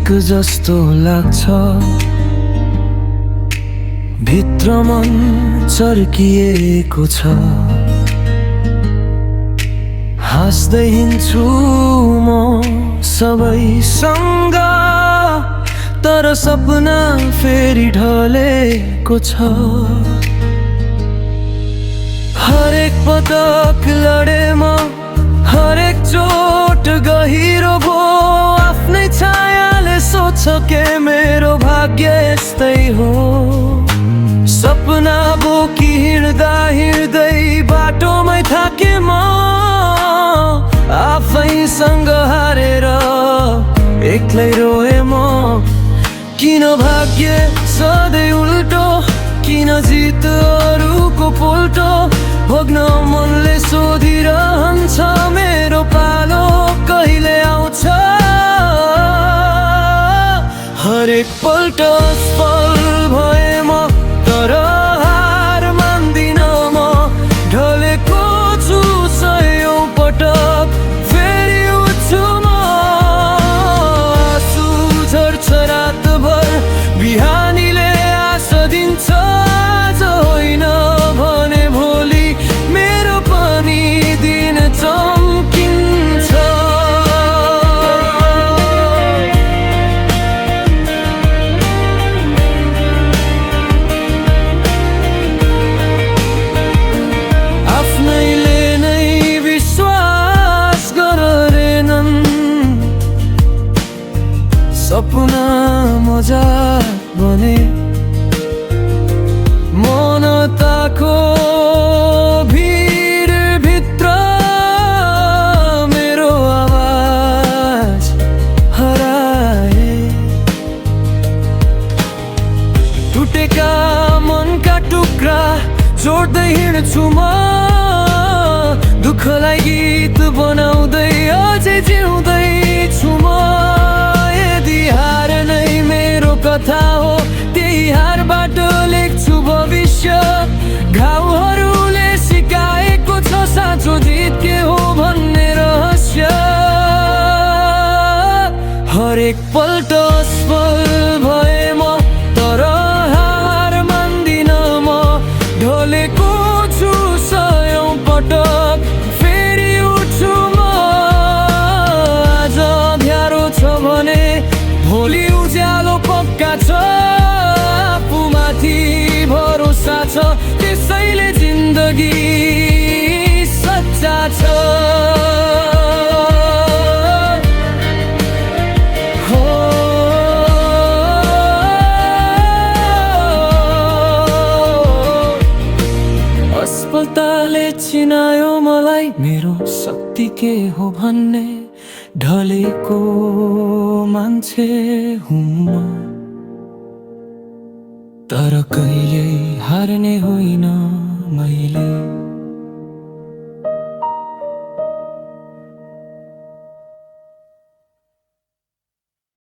ठिक जस्तो लाग्छ। भित्र मन चर्किएको छ। हाँस्दै हिँड्छु म सबैसँग, तर सपना फेरि ढलेको छ। हरेक पटक लडे म, हरेक चोट गहिरो भो। आफ्नै छायाले सोच्छ के मेरो भाग्य यस्तै हो। सपना बोकी हिँड्दा हिँड्दै बाटोमै थाके म, आफैसँग हारेर एक्लै रोए म। किन भाग्य सधैँ उल्टो, किन जित अरूको पोल्टो। भोग्न मनले सोधिरहन्छ मेरो पालो कहिले आउँछ। हरेक पल्ट असफल भए म, तर हार मान्दिन म। ढलेको छु सयौं पटक, फेरि उठ्छु म। आँसु झर्छ रातभर, बिहानीले आशा दिन्छ आज होइन भने भोलि मेरो पनि दिन चम्किन्छ। आफ्नैले नै विश्वास गरेनन्, सपना मजाक बने। मनताको भिड भित्र मेरो आवाज हराए। टुटेका मनका टुक्रा जोड्दै हिँड्छु म, दुःखलाई गीत बनाउँदै अझै जिउँदैछु म। यदि हार नै मेरो कथा हो, त्यही हारबाट लेख्छु भविष्य। घाउहरूले सिकाएको छ साँचो जित के हो भन्ने रहस्य। हरेक पल्ट असफल भए म, तर हार मान्दिन म। ढलेको छु सयौं पटक, फेरि उठ्छु म। आज अँध्यारो छ भने भोलि उज्यालो पक्का छ। आफूमाथि भरोसा छ, त्यसैले जिन्दगी सच्चा छ। हो अस्पतालले चिनायो मलाई मेरो शक्ति के हो भन्ने। ढलेको मान्छे हुँ म, तर कहिल्यै हार्ने होइन मैले।